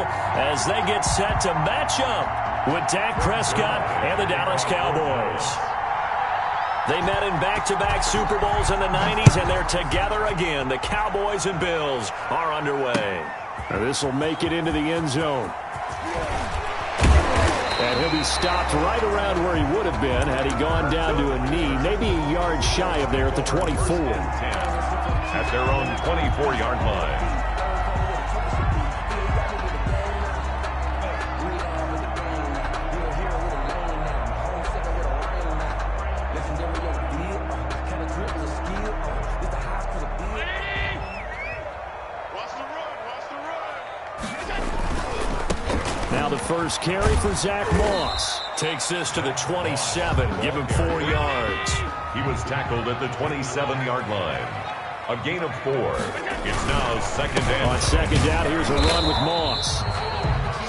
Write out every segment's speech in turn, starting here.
battle as they get set to match up with Dak Prescott and the Dallas Cowboys. They met in back-to-back Super Bowls in the 90s, and they're together again. The Cowboys and Bills are underway. This will make it into the end zone. And he'll be stopped right around where he would have been had he gone down to a knee, maybe a yard shy of there at the 24. At their own 24-yard line. First carry for Zach Moss. Takes this to the 27. Give him 4 yards. He was tackled at the 27-yard line. A gain of 4. It's now second down. On second down, here's a run with Moss.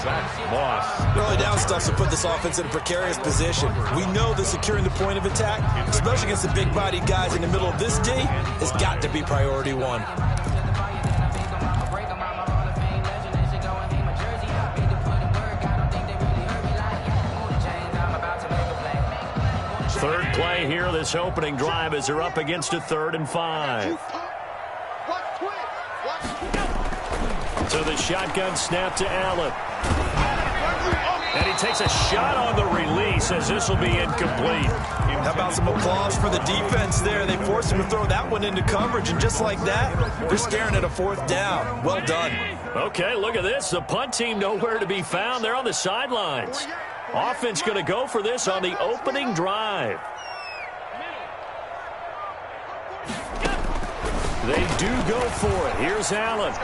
Zach Moss. Early down stuff to put this offense in a precarious position. We know that securing the point of attack, especially against the big-bodied guys in the middle of this D, has got to be priority one. Third play here, this opening drive, as they're up against a 3rd and 5. So the shotgun snap to Allen. And he takes a shot on the release as this will be incomplete. How about some applause for the defense there? They forced him to throw that one into coverage, and just like that, they're staring at a 4th down. Well done. Okay, look at this. The punt team nowhere to be found. They're on the sidelines. Offense going to go for this on the opening drive. They do go for it. Here's Allen.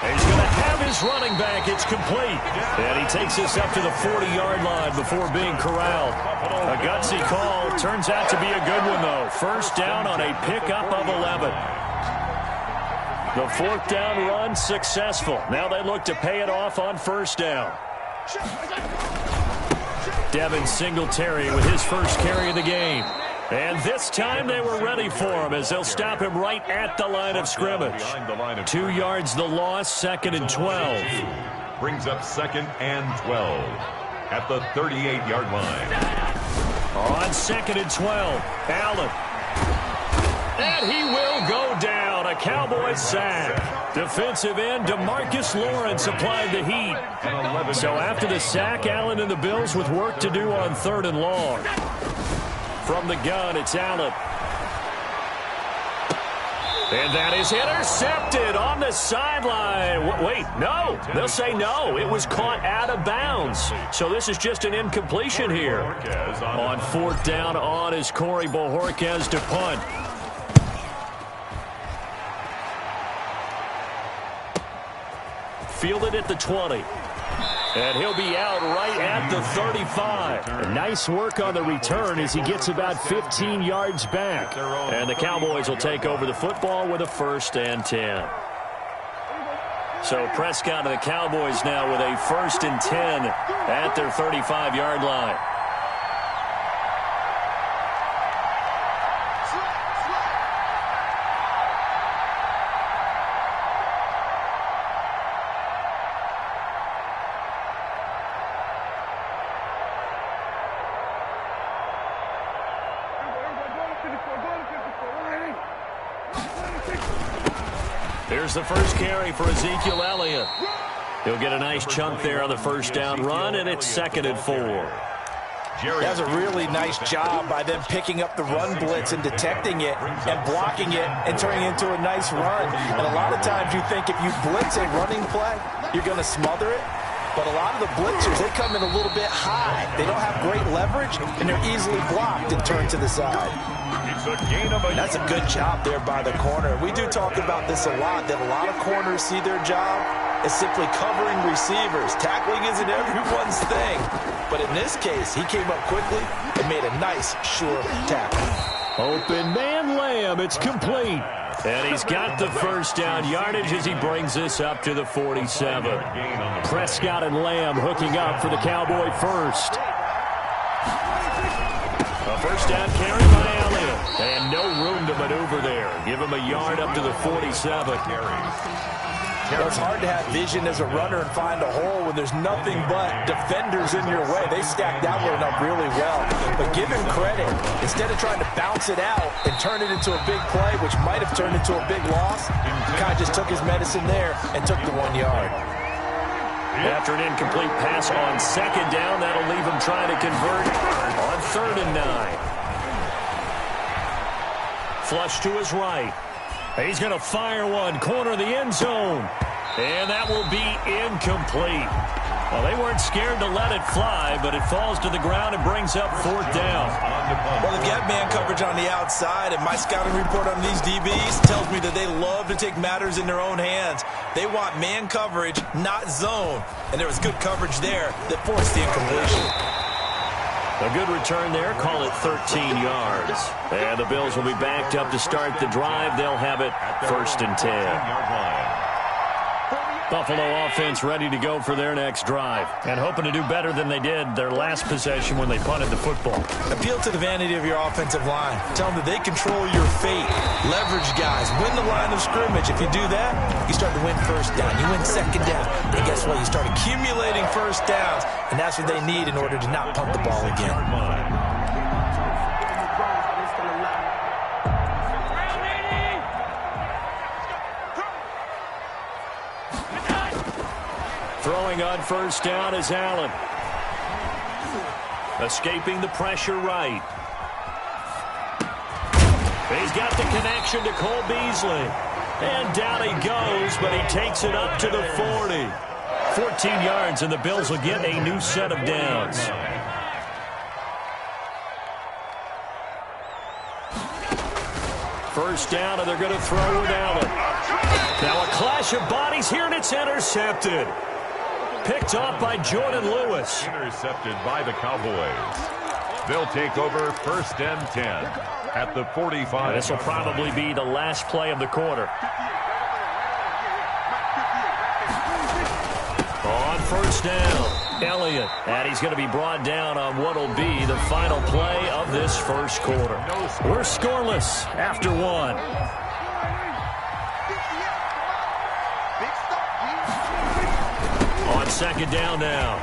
He's going to have his running back. It's complete. And he takes this up to the 40-yard line before being corralled. A gutsy call. Turns out to be a good one, though. First down on a pickup of 11. The 4th down run successful. Now they look to pay it off on first down. Devin Singletary with his first carry of the game. And this time they were ready for him as they'll stop him right at the line of scrimmage. 2 yards the loss, 2nd and 12. Brings up 2nd and 12 at the 38-yard line. On 2nd and 12, Allen. And he will go down. A Cowboys sack. Defensive end DeMarcus Lawrence applied the heat. So after the sack, Allen and the Bills with work to do on 3rd and long. From the gun, it's Allen. And that is intercepted on the sideline. Wait, no. They'll say no. It was caught out of bounds. So this is just an incompletion here. On 4th down on is Corey Bojorquez to punt. Fielded at the 20. And he'll be out right at the 35. And nice work on the return as he gets about 15 yards back. And the Cowboys will take over the football with a 1st and 10. So Prescott and the Cowboys now with a 1st and 10 at their 35-yard line. Here's the first carry for Ezekiel Elliott. He'll get a nice chunk there on the first down run, and it's 2nd and 4. That's a really nice job by them picking up the run blitz and detecting it and blocking it and turning it into a nice run. And a lot of times you think if you blitz a running play, you're going to smother it. But a lot of the blitzers, they come in a little bit high. They don't have great leverage, and they're easily blocked and turned to the side. That's a good job there by the corner. We do talk about this a lot, that a lot of corners see their job as simply covering receivers. Tackling isn't everyone's thing. But in this case, he came up quickly and made a nice, sure tackle. Open man Lamb. It's complete. And he's got the first down yardage as he brings this up to the 47. Prescott and Lamb hooking up for the Cowboy first. A first down carry by Elliott. And no room to maneuver there. Give him a yard up to the 47. It's hard to have vision as a runner and find a hole when there's nothing but defenders in your way. They stacked that one up really well. But give him credit. Instead of trying to bounce it out and turn it into a big play, which might have turned into a big loss, he kind of just took his medicine there and took the 1 yard. After an incomplete pass on second down, that'll leave him trying to convert on 3rd and 9. Flush to his right. He's going to fire one, corner of the end zone. And that will be incomplete. Well, they weren't scared to let it fly, but it falls to the ground and brings up 4th down. Well, they've got man coverage on the outside, and my scouting report on these DBs tells me that they love to take matters in their own hands. They want man coverage, not zone. And there was good coverage there that forced the incompletion. A good return there. Call it 13 yards. And the Bills will be backed up to start the drive. They'll have it 1st and 10. Buffalo offense ready to go for their next drive and hoping to do better than they did their last possession when they punted the football. Appeal to the vanity of your offensive line. Tell them that they control your fate. Leverage guys. Win the line of scrimmage. If you do that, you start to win 1st down. You win 2nd down. And guess what? You start accumulating 1st downs, and that's what they need in order to not punt the ball again. Throwing on 1st down is Allen. Escaping the pressure right. He's got the connection to Cole Beasley. And down he goes, but he takes it up to the 40. 14 yards, and the Bills will get a new set of downs. First down, and they're going to throw with Allen. Now a clash of bodies here, and it's intercepted. Picked off by Jordan Lewis. Intercepted by the Cowboys. They'll take over 1st and 10 at the 45. This will probably be the last play of the quarter. On 1st down, Elliott. And he's going to be brought down on what will be the final play of this 1st quarter. We're scoreless after 1. On 2nd down now,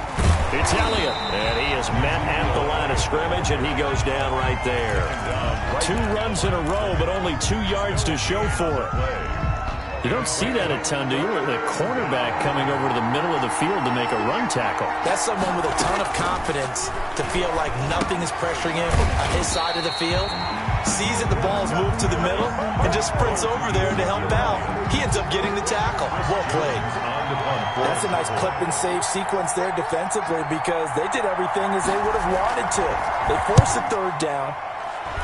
it's Elliott, and he is met at the line of scrimmage, and he goes down right there. 2 runs in a row, but only 2 yards to show for it. You don't see that a ton, do you? The cornerback coming over to the middle of the field to make a run tackle. That's someone with a ton of confidence to feel like nothing is pressuring him on his side of the field. Sees that the ball's moved to the middle and just sprints over there to help out. He ends up getting the tackle. Well played. That's a nice clip and save sequence there defensively because they did everything as they would have wanted to. They forced the 3rd down,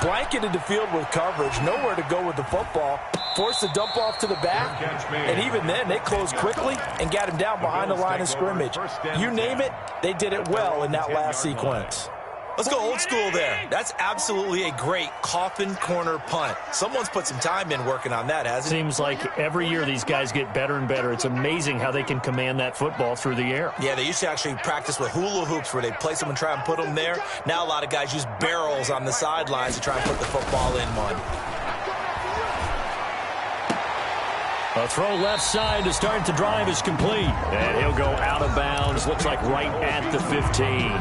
blanketed the field with coverage, nowhere to go with the football, forced the dump off to the back, and even then they closed quickly and got him down behind the line of scrimmage. You name it, they did it well in that last sequence. Let's go old school there. That's absolutely a great coffin corner punt. Someone's put some time in working on that, hasn't it? Seems like every year these guys get better and better. It's amazing how they can command that football through the air. Yeah, they used to actually practice with hula hoops where they place them and try and put them there. Now a lot of guys use barrels on the sidelines to try and put the football in one. A throw left side to start the drive is complete. And he'll go out of bounds. Looks like right at the 15.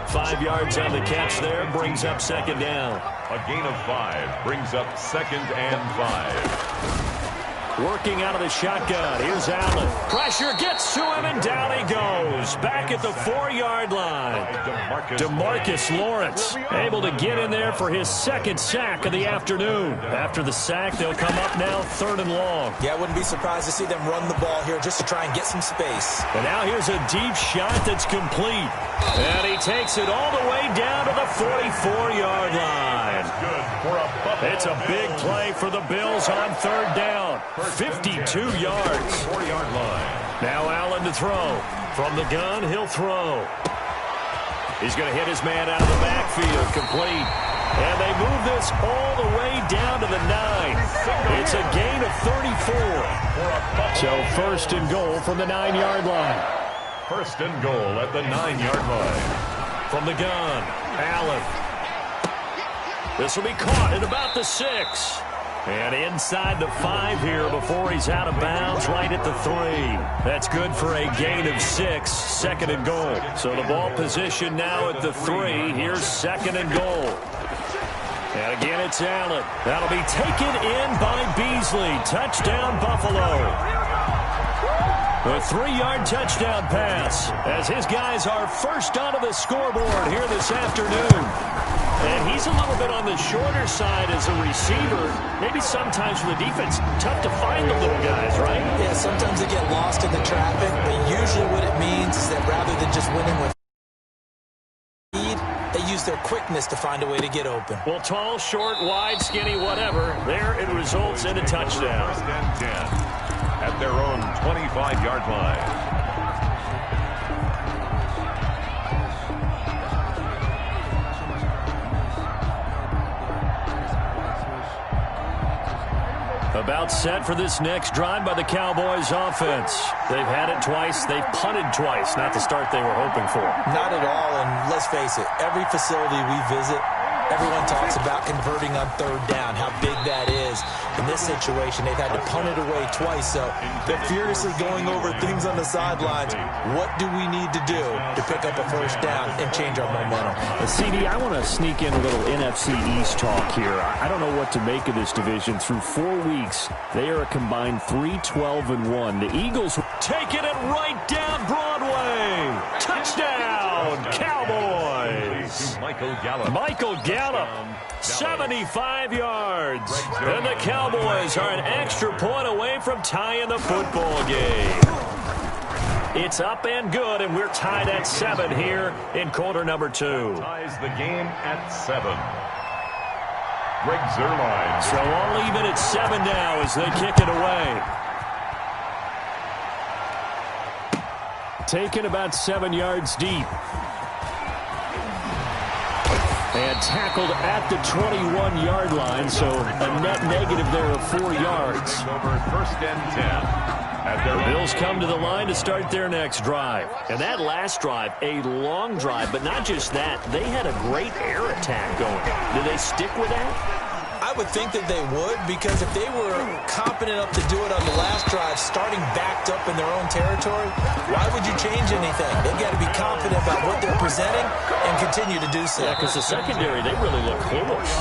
5 yards on the catch there, brings up 2nd down. A gain of 5 brings up 2nd and 5. Working out of the shotgun. Here's Allen. Pressure gets to him, and down he goes. Back at the 4-yard line. DeMarcus Lawrence able to get in there for his 2nd sack of the afternoon. After the sack, they'll come up now 3rd and long. Yeah, I wouldn't be surprised to see them run the ball here just to try and get some space. And now here's a deep shot that's complete. And he takes it all the way down to the 44-yard line. It's a big play for the Bills on 3rd down. 52 yards. 4-yard line. Now Allen to throw. From the gun, he'll throw. He's going to hit his man out of the backfield. Complete. And they move this all the way down to the 9. It's a gain of 34. So 1st and goal from the 9-yard line. 1st and goal at the 9-yard line. From the gun, Allen. This will be caught at about the 6. And inside the 5 here before he's out of bounds, right at the 3. That's good for a gain of 6, 2nd and goal. So the ball position now at the 3. Here's 2nd and goal. And again, it's Allen. That'll be taken in by Beasley. Touchdown, Buffalo. A 3-yard touchdown pass as his guys are first onto the scoreboard here this afternoon. And he's a little bit on the shorter side as a receiver. Maybe sometimes for the defense, tough to find the little guys, right? Yeah, sometimes they get lost in the traffic, but usually what it means is that rather than just winning with speed, they use their quickness to find a way to get open. Well, tall, short, wide, skinny, whatever, there it results in a touchdown. First and 10 at their own 25-yard line. About set for this next drive by the Cowboys offense. They've had it twice. They've punted twice. Not the start they were hoping for. Not at all, and let's face it, every facility we visit, everyone talks about converting on 3rd down, how big that is. In this situation, they've had to punt it away twice, so they're furiously going over things on the sidelines. What do we need to do to pick up a 1st down and change our momentum? CD, I want to sneak in a little NFC East talk here. I don't know what to make of this division. Through 4 weeks, they are a combined 3-12-1. The Eagles taking it right down Broadway. Touchdown, Cowboys. Michael Gallup, 75 yards. And the Cowboys are an extra point away from tying the football game. It's up and good, and we're tied at 7 here in quarter number 2. Ties the game at 7. Greg Zuerlein. So all even at 7 now as they kick it away. Taken about 7 yards deep. And tackled at the 21-yard line, so a net negative there of 4 yards. Over 1st and 10. The Bills come to the line to start their next drive. And that last drive, a long drive, but not just that. They had a great air attack going. Did they stick with that? I would think that they would, because if they were competent enough to do it on the last drive, starting backed up in their own territory, why would you change anything? They've got to be confident about what they're presenting and continue to do so. Yeah, because the secondary, they really look close.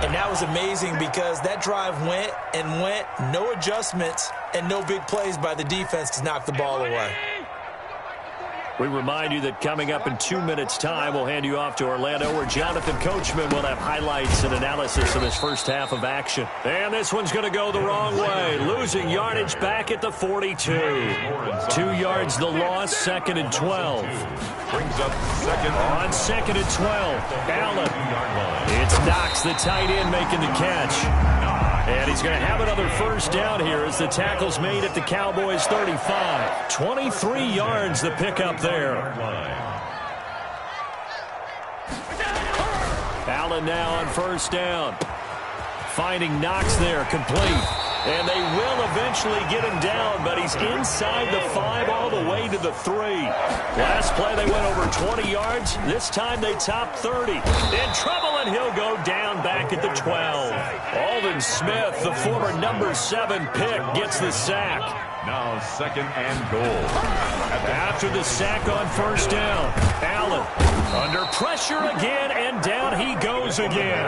And that was amazing because that drive went and went, no adjustments, and no big plays by the defense to knock the ball away. We remind you that coming up in 2 minutes' time, we'll hand you off to Orlando, where Jonathan Coachman will have highlights and analysis of this first half of action. And this one's going to go the wrong way. Losing yardage back at the 42. 2 yards the loss, 2nd and 12. Brings up 2nd. On 2nd and 12, Allen. It's Knox, the tight end, making the catch. And he's going to have another 1st down here as the tackle's made at the Cowboys' 35. 23 yards the pickup there. Allen now on 1st down. Finding Knox there, complete. And they will eventually get him down, but he's inside the 5 all the way to the 3. Last play, they went over 20 yards. This time, they top 30. In trouble, and he'll go down back at the 12. Aldon Smith, the former number 7 pick, gets the sack. Now 2nd and goal. After the sack on 1st down, Allen under pressure again, and down he goes again.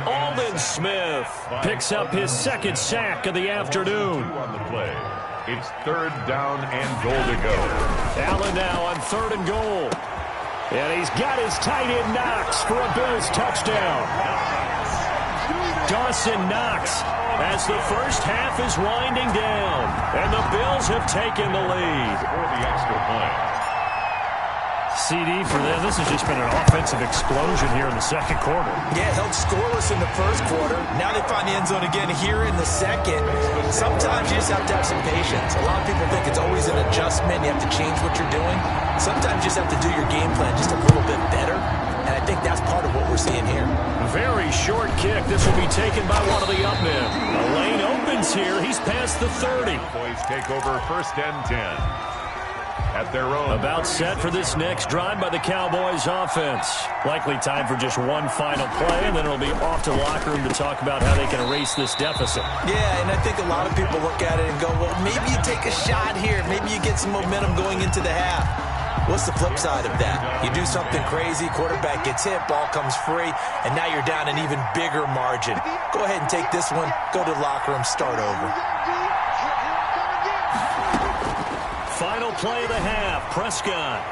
Aldon Smith picks up his 2nd sack of the afternoon. On the play. It's 3rd down and goal to go. Allen now on 3rd and goal. And he's got his tight end Knox for a Bills touchdown. Dawson Knox as the first half is winding down. And the Bills have taken the lead. For the extra point. CD for them. This has just been an offensive explosion here in the 2nd quarter. Yeah, held scoreless in the 1st quarter. Now they find the end zone again here in the 2nd. Sometimes you just have to have some patience. A lot of people think it's always an adjustment. You have to change what you're doing. Sometimes you just have to do your game plan just a little bit better. And I think that's part of what we're seeing here. Very short kick. This will be taken by one of the up men. A lane opens here. He's past the 30. Boys take over 1st and 10. at their own. About set for this next drive by the Cowboys offense. Likely time for just one final play, and then it'll be off to the locker room to talk about how they can erase this deficit. Yeah, and I think a lot of people look at it and go, well, maybe you take a shot here. Maybe you get some momentum going into the half. What's the flip side of that? You do something crazy, quarterback gets hit, ball comes free, and now you're down an even bigger margin. Go ahead and take this one, go to the locker room, start over. Final play of the half, Prescott.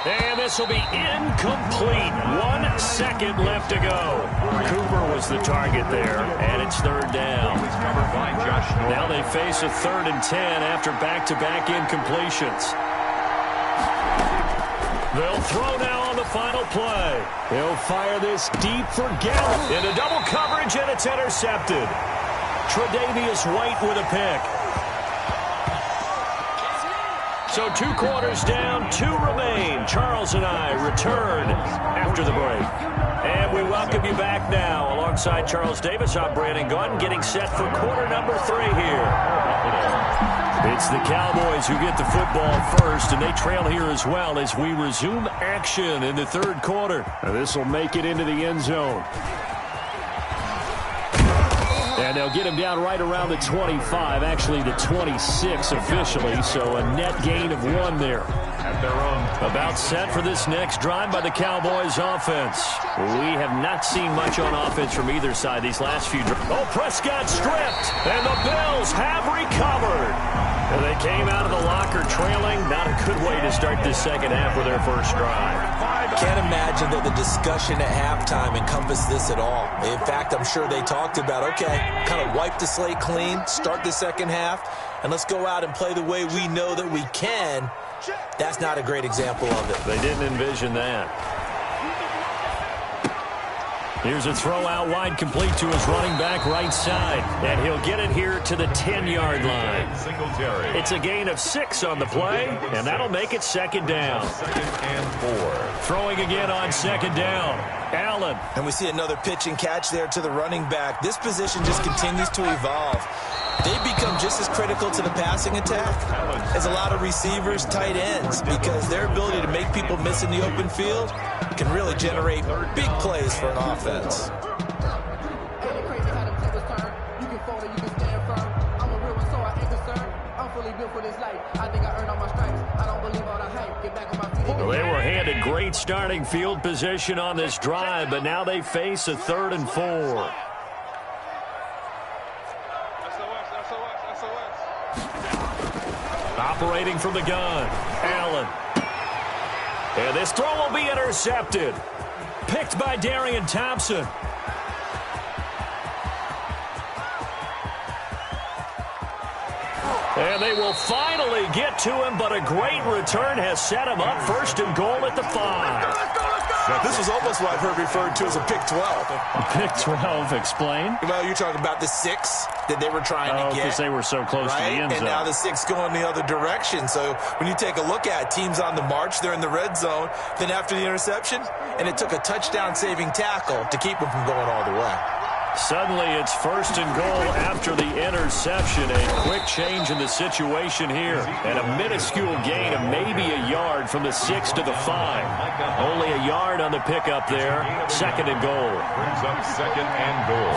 And this will be incomplete. 1 second left to go. Cooper was the target there, and it's third down. Now they face a 3rd and 10 after back-to-back incompletions. They'll throw now on the final play. He'll fire this deep for Gallup. Into double coverage, and it's intercepted. Tre'Davious White with a pick. So 2 quarters down, 2 remain. Charles and I return after the break. And we welcome you back now. Alongside Charles Davis, I'm Brandon Gunn, getting set for quarter number 3 here. It's the Cowboys who get the football first, and they trail here as well as we resume action in the 3rd quarter. This will make it into the end zone. And they'll get him down right around the 25, actually the 26 officially, so a net gain of 1 there. At their own. About set for this next drive by the Cowboys offense. We have not seen much on offense from either side these last few drives. Oh, Prescott stripped, and the Bills have recovered. And they came out of the locker trailing. Not a good way to start this second half with their first drive. Can't imagine that the discussion at halftime encompassed this at all. In fact, I'm sure they talked about, okay, kind of wipe the slate clean, start the second half, and let's go out and play the way we know that we can. That's not a great example of it. They didn't envision that. Here's a throw out wide, complete to his running back right side. And he'll get it here to the 10-yard line. It's a gain of 6 on the play, and that'll make it 2nd down. 2nd and 4. Throwing again on 2nd down. Allen. And we see another pitch and catch there to the running back. This position just continues to evolve. They become just as critical to the passing attack as a lot of receivers, tight ends, because their ability to make people miss in the open field can really generate big plays for an offense. Well, they were handed great starting field position on this drive, but now they face a 3rd and 4. Operating from the gun, Allen. And this throw will be intercepted. Picked by Darian Thompson. And they will finally get to him, but a great return has set him up 1st and goal at the 5. This was almost what I've heard referred to as a pick 12. A pick 12, explain? Well, you're talking about the 6 that they were trying to get. Because they were so close to the end zone. And now the 6 going the other direction. So when you take a look at teams on the march, they're in the red zone. Then after the interception, and it took a touchdown-saving tackle to keep them from going all the way. Suddenly it's 1st and goal after the interception. A quick change in the situation here. And a minuscule gain of maybe a yard from the 6 to the 5. Only a yard on the pickup there. 2nd and goal. Brings up 2nd and goal.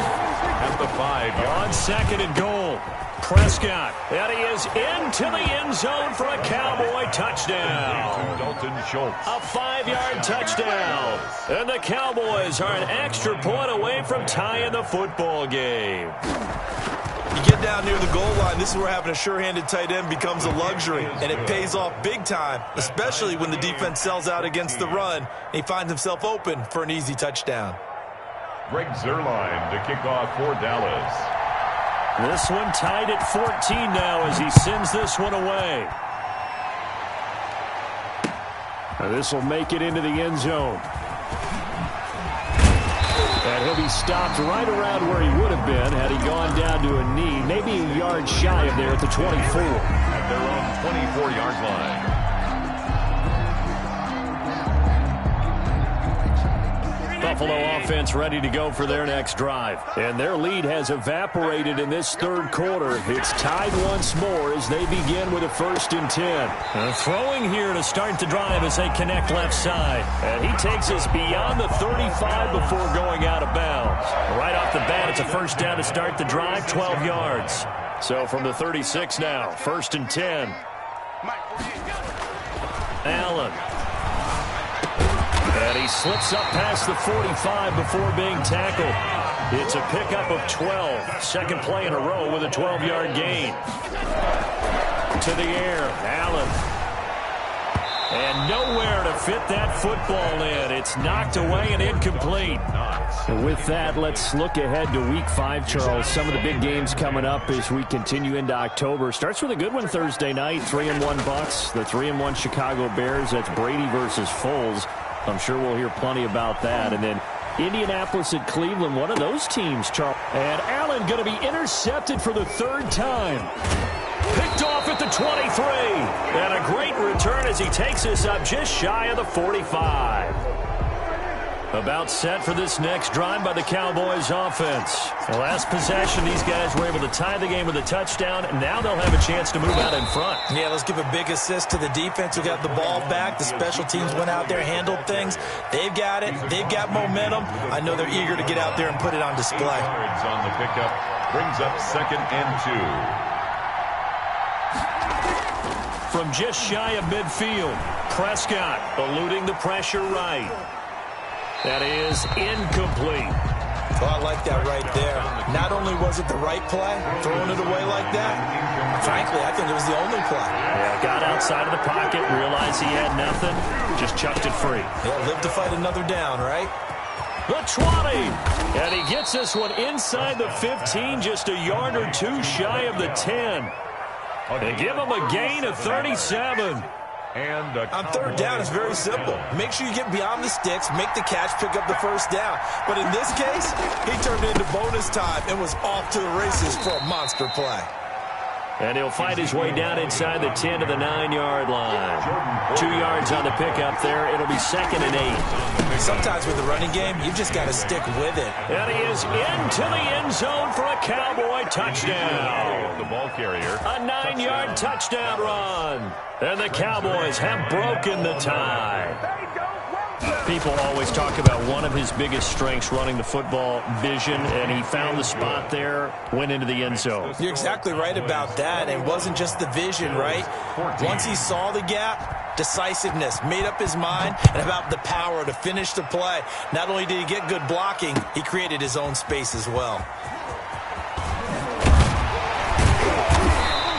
At the 5-yard. On 2nd and goal, Prescott. And he is into the end zone for a Cowboy touchdown. Dalton Schultz. A 5-yard touchdown. And the Cowboys are an extra point away from tying the football game. You get down near the goal line, this is where having a sure-handed tight end becomes a luxury, and it pays off big time, especially when the defense sells out against the run, and he finds himself open for an easy touchdown. Greg Zuerlein to kick off for Dallas. This one tied at 14 now as he sends this one away. This will make it into the end zone. And he'll be stopped right around where he would have been had he gone down to a knee, maybe a yard shy of there at the 24. At their own 24-yard line. The Buffalo offense ready to go for their next drive. And their lead has evaporated in this third quarter. It's tied once more as they begin with a 1st and 10. Throwing here to start the drive as they connect left side. And he takes us beyond the 35 before going out of bounds. Right off the bat, it's a 1st down to start the drive, 12 yards. So from the 36 now, 1st and 10. Allen. And he slips up past the 45 before being tackled. It's a pickup of 12. Second play in a row with a 12-yard gain. To the air, Allen. And nowhere to fit that football in. It's knocked away and incomplete. And with that, let's look ahead to Week 5, Charles. Some of the big games coming up as we continue into October. Starts with a good one Thursday night, 3-1 Bucs, the 3-1 Chicago Bears. That's Brady versus Foles. I'm sure we'll hear plenty about that. And then Indianapolis at Cleveland, one of those teams, Charles. And Allen going to be intercepted for the 3rd time. Picked off at the 23. And a great return as he takes us up just shy of the 45. About set for this next drive by the Cowboys offense. The last possession, these guys were able to tie the game with a touchdown, and now they'll have a chance to move out in front. Yeah, let's give a big assist to the defense who got the ball back. The special teams went out there, handled things. They've got it. They've got momentum. I know they're eager to get out there and put it on display. Yards on the pickup brings up 2nd and 2. From just shy of midfield, Prescott eluding the pressure right. That is incomplete. Oh, I like that right there. Not only was it the right play, throwing it away like that, frankly, I think it was the only play. Yeah, got outside of the pocket, realized he had nothing, just chucked it free. Yeah, live to fight another down, right? The 20, and he gets this one inside the 15, just a yard or two shy of the 10. They give him a gain of 37. And on 3rd down, it's very simple. Make sure you get beyond the sticks, make the catch, pick up the 1st down. But in this case, he turned it into bonus time and was off to the races for a monster play. And he'll fight his way down inside the 10 to the 9-yard line. 2 yards on the pickup there. It'll be 2nd and 8. Sometimes with the running game, you've just got to stick with it. And he is into the end zone for a Cowboy touchdown. The ball carrier. A 9-yard touchdown run. And the Cowboys have broken the tie. People always talk about one of his biggest strengths, running the football, vision, and he found the spot there, went into the end zone. You're exactly right about that. It wasn't just the vision, right? Once he saw the gap, decisiveness, made up his mind, and about the power to finish the play. Not only did he get good blocking, he created his own space as well.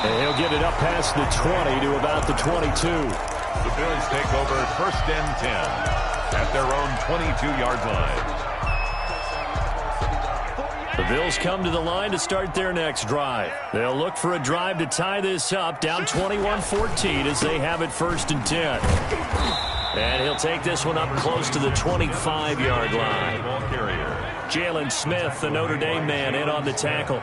And he'll get it up past the 20 to about the 22. The Bills take over 1st and 10 at their own 22-yard line. The Bills come to the line to start their next drive. They'll look for a drive to tie this up, down 21-14 as they have it 1st and 10. And he'll take this one up close to the 25-yard line. Jalen Smith, the Notre Dame man, in on the tackle.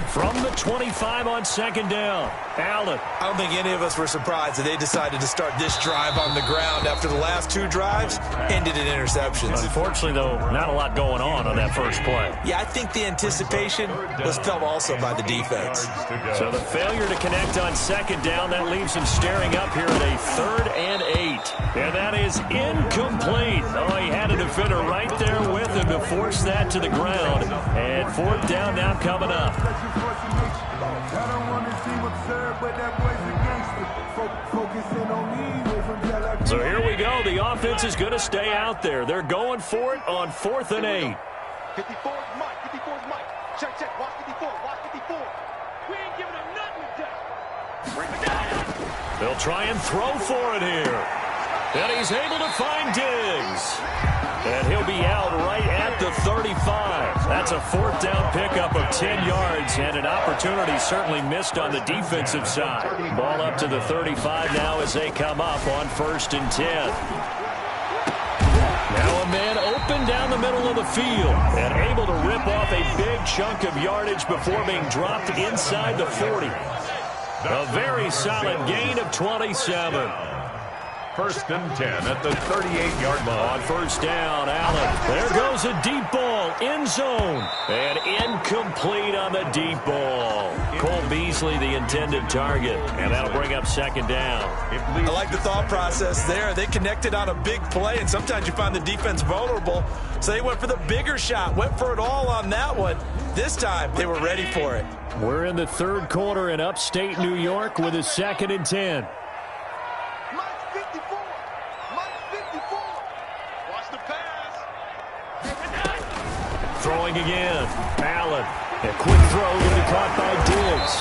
From the 25 on 2nd down, Allen. I don't think any of us were surprised that they decided to start this drive on the ground after the last 2 drives ended in interceptions. Unfortunately, though, not a lot going on that first play. Yeah, I think the anticipation was felt also by the defense. So the failure to connect on 2nd down, that leaves him staring up here at a 3rd and 8. And that is incomplete. Oh, he had a defender right there with him to force that to the ground. And 4th down now coming up. So here we go. The offense is going to stay out there. They're going for it on 4th and 8. 54 Mike. 54 Mike. Check. Watch 54. Watch 54. We ain't giving him nothing with that. Bring it down. They'll try and throw for it here. And he's able to find Diggs. And he'll be out right at the 35. That's a 4th down pickup of 10 yards, and an opportunity certainly missed on the defensive side. Ball up to the 35 now as they come up on 1st and 10. Now a man open down the middle of the field and able to rip off a big chunk of yardage before being dropped inside the 40. A very solid gain of 27. First and 10 at the 38-yard line. On first down, Allen. There goes a deep ball, end zone. And incomplete on the deep ball. Cole Beasley, the intended target. And that'll bring up second down. I like the thought process there. They connected on a big play, and sometimes you find the defense vulnerable. So they went for the bigger shot, went for it all on that one. This time, they were ready for it. We're in the third quarter in upstate New York with a 2nd and 10. Throwing again. Allen. A quick throw going to be caught by Diggs.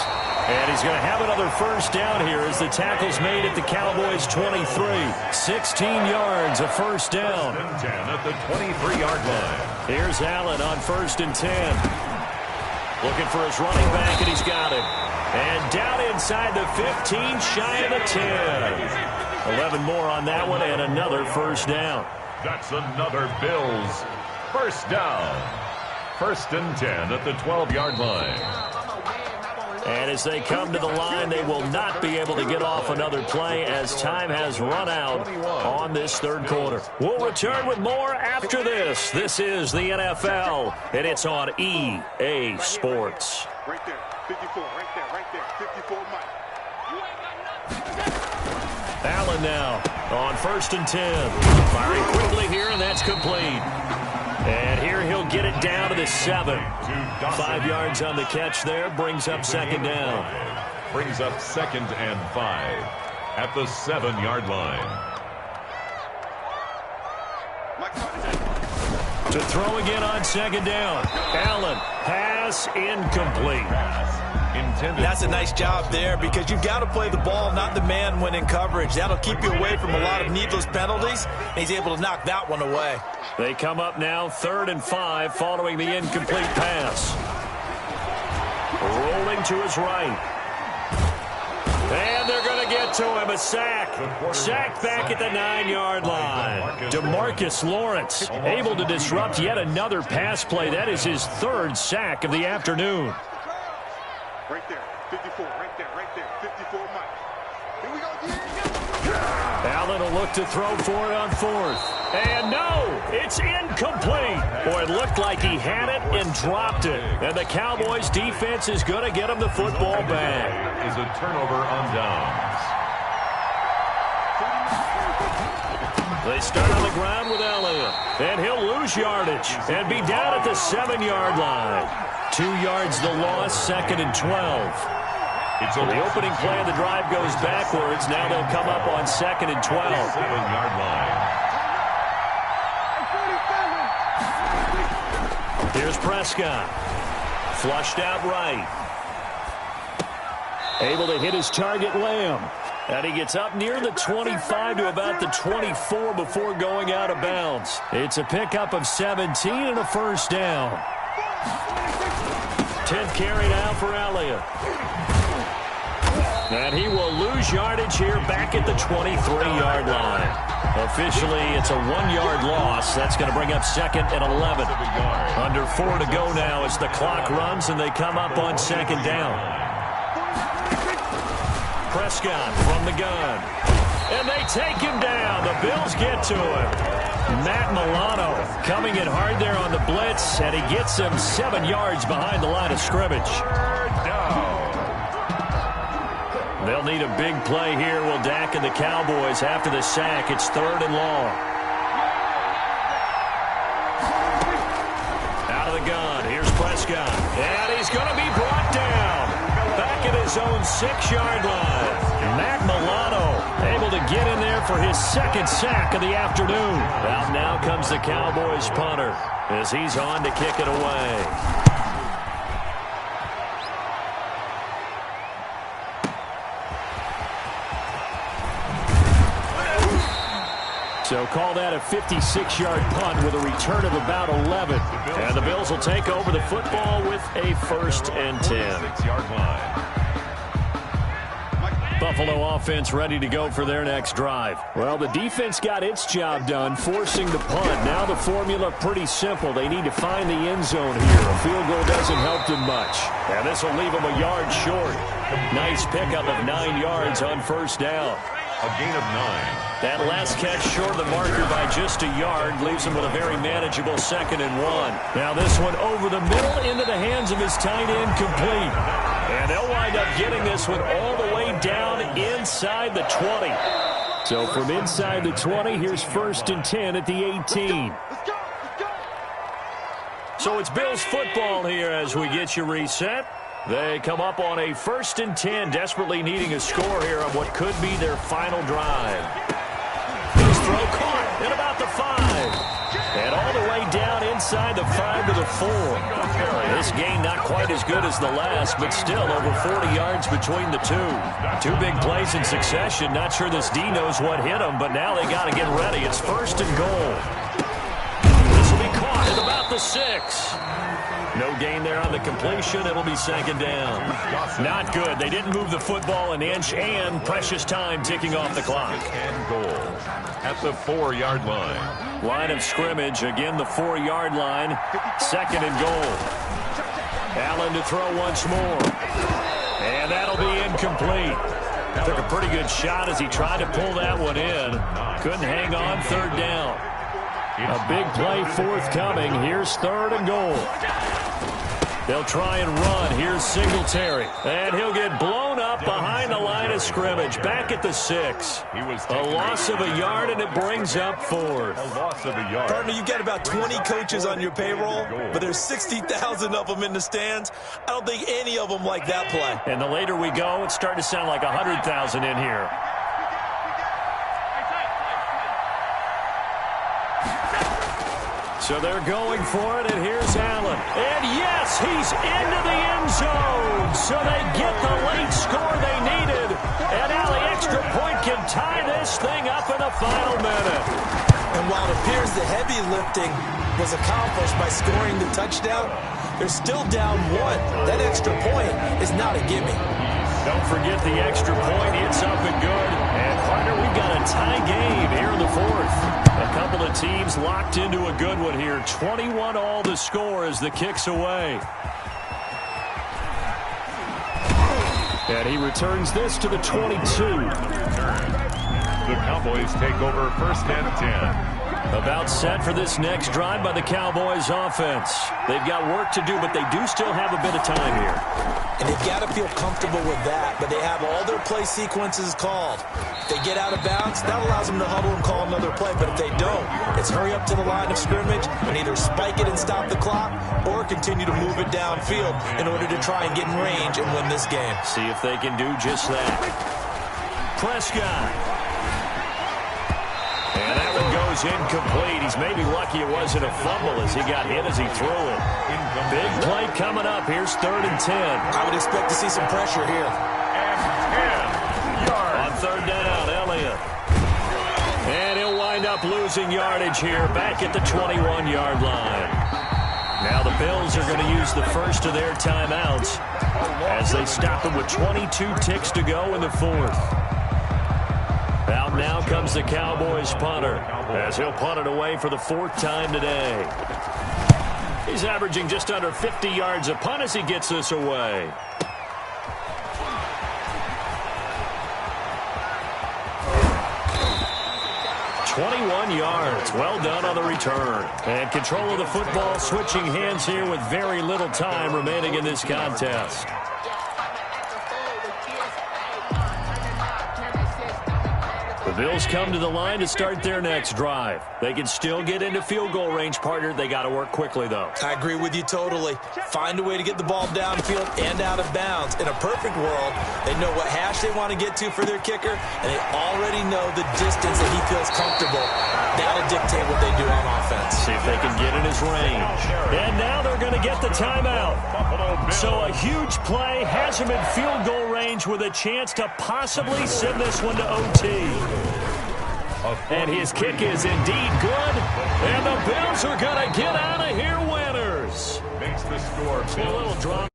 And he's going to have another first down here as the tackle's made at the Cowboys' 23. 16 yards, a first down. First and 10 at the 23-yard line. Here's Allen on first and 10. Looking for his running back, and he's got it. And down inside the 15, shy of the 10. 11 more on that one, and another first down. That's another Bills first down. First and 10 at the 12-yard line. And as they come to the line, they will not be able to get off another play as time has run out on this third quarter. We'll return with more after this. This is the NFL, and it's on EA Sports. Right there, 54, right there, 54, Mike. You ain't got nothing. Allen now on first and 10. Firing quickly here, and that's complete. And here he'll get it down to the 7. 5 yards on the catch there. Brings up second down. Brings up 2nd and 5 at the 7-yard line. To throw again on second down. Allen, pass incomplete. That's a nice job there because you've got to play the ball, not the man when in coverage. That'll keep you away from a lot of needless penalties. And he's able to knock that one away. They come up now 3rd and 5 following the incomplete pass. Rolling to his right. And they're going to get to him. A sack. Sack back at the 9-yard line. DeMarcus Lawrence able to disrupt yet another pass play. That is his 3rd sack of the afternoon. Right there, 54, right there, 54, Mike. Here we go, Allen will look to throw for it on 4th. And no, it's incomplete. Boy, it looked like he had it and dropped it. And the Cowboys defense is going to get him the football back. Is a turnover on downs. They start on the ground with Elliott. And he'll lose yardage and be down at the 7-yard line. 2 yards the loss, 2nd and 12. The opening play of the drive goes backwards. Now they'll come up on 2nd and 12. 7-yard line. Here's Prescott. Flushed out right. Able to hit his target, Lamb. And he gets up near the 25 to about the 24 before going out of bounds. It's a pickup of 17 and a first down. 10th carry now for Elliott. And he will lose yardage here back at the 23-yard line. Officially, it's a 1-yard loss. That's going to bring up 2nd and 11. Under 4 to go now as the clock runs and they come up on 2nd down. Prescott from the gun. And they take him down. The Bills get to him. Matt Milano coming in hard there on the blitz, and he gets him 7 yards behind the line of scrimmage. They'll need a big play here. Will Dak and the Cowboys after the sack. It's 3rd and long. Out of the gun. Here's Prescott. And he's going to be brought down. Back at his own 6-yard line. Matt Milano able to get in there for his 2nd sack of the afternoon. Out now comes the Cowboys punter as he's on to kick it away. So call that a 56-yard punt with a return of about 11. And the Bills will take over the football with a 1st and 10. 6-yard line. Buffalo offense ready to go for their next drive. Well, the defense got its job done, forcing the punt. Now the formula pretty simple. They need to find the end zone here. A field goal doesn't help them much. And this will leave them a yard short. Nice pickup of 9 yards on first down. A gain of 9. That last catch short of the marker by just a yard leaves him with a very manageable 2nd and 1. Now this one over the middle into the hands of his tight end, complete. And they'll wind up getting this one all the way down inside the 20. So from inside the 20, here's 1st and 10 at the 18. So it's Bills football here as we get you reset. They come up on a 1st and 10, desperately needing a score here on what could be their final drive. His throw caught at about the 5. And all the way down inside the 5 to the 4. This gain not quite as good as the last, but still over 40 yards between the two. 2 big plays in succession. Not sure this D knows what hit him, but now they got to get ready. It's 1st and goal. This will be caught at about the 6. No gain there on the completion. It'll be 2nd down. Not good. They didn't move the football an inch, and precious time ticking off the clock. And goal at the 4-yard line. Line of scrimmage, again the 4-yard line. 2nd and goal. Allen to throw once more. And that'll be incomplete. Took a pretty good shot as he tried to pull that one in. Couldn't hang on, 3rd down. A big play forthcoming. Here's 3rd and goal. They'll try and run. Here's Singletary. And he'll get blown up behind the line of scrimmage. Back at the 6. A loss of a yard, and it brings up 4th. A loss of a yard. Partner, you've got about 20 coaches on your payroll, but there's 60,000 of them in the stands. I don't think any of them like that play. And the later we go, it's starting to sound like 100,000 in here. So they're going for it, and here's Allen. And yes, he's into the end zone. So they get the late score they needed. And now the extra point can tie this thing up in the final minute. And while it appears the heavy lifting was accomplished by scoring the touchdown, they're still down 1. That extra point is not a gimme. Don't forget the extra point. It's up and good. And, partner, we've got a tie game here in the 4th. A couple of teams locked into a good one here. 21-all the score as the kick's away. And he returns this to the 22. The Cowboys take over 1st and 10. About set for this next drive by the Cowboys offense. They've got work to do, but they do still have a bit of time here. And they've got to feel comfortable with that, but they have all their play sequences called. If they get out of bounds, that allows them to huddle and call another play, but if they don't, it's hurry up to the line of scrimmage and either spike it and stop the clock or continue to move it downfield in order to try and get in range and win this game. See if they can do just that. Prescott. And that one goes incomplete. He's maybe lucky it wasn't a fumble as he got hit as he threw it. Big play coming up. Here's 3rd and 10. I would expect to see some pressure here. And 10 yards. On 3rd down, Elliott. And he'll wind up losing yardage here back at the 21-yard line. Now the Bills are going to use the first of their timeouts as they stop them with 22 ticks to go in the 4th. Out now comes the Cowboys punter as he'll punt it away for the 4th time today. He's averaging just under 50 yards a punt as he gets this away. .21 yards. Well done on the return. And control of the football switching hands here with very little time remaining in this contest. The Bills come to the line to start their next drive. They can still get into field goal range, partner. They got to work quickly, though. I agree with you totally. Find a way to get the ball downfield and out of bounds. In a perfect world, they know what hash they want to get to for their kicker, and they already know the distance that he feels comfortable. That'll dictate what they do on offense. See if they can get in his range. And now they're going to get the timeout. So a huge play has him in field goal range with a chance to possibly send this one to OT. And his kick is indeed good. And the Bills are going to get out of here winners. Makes the score A little drop.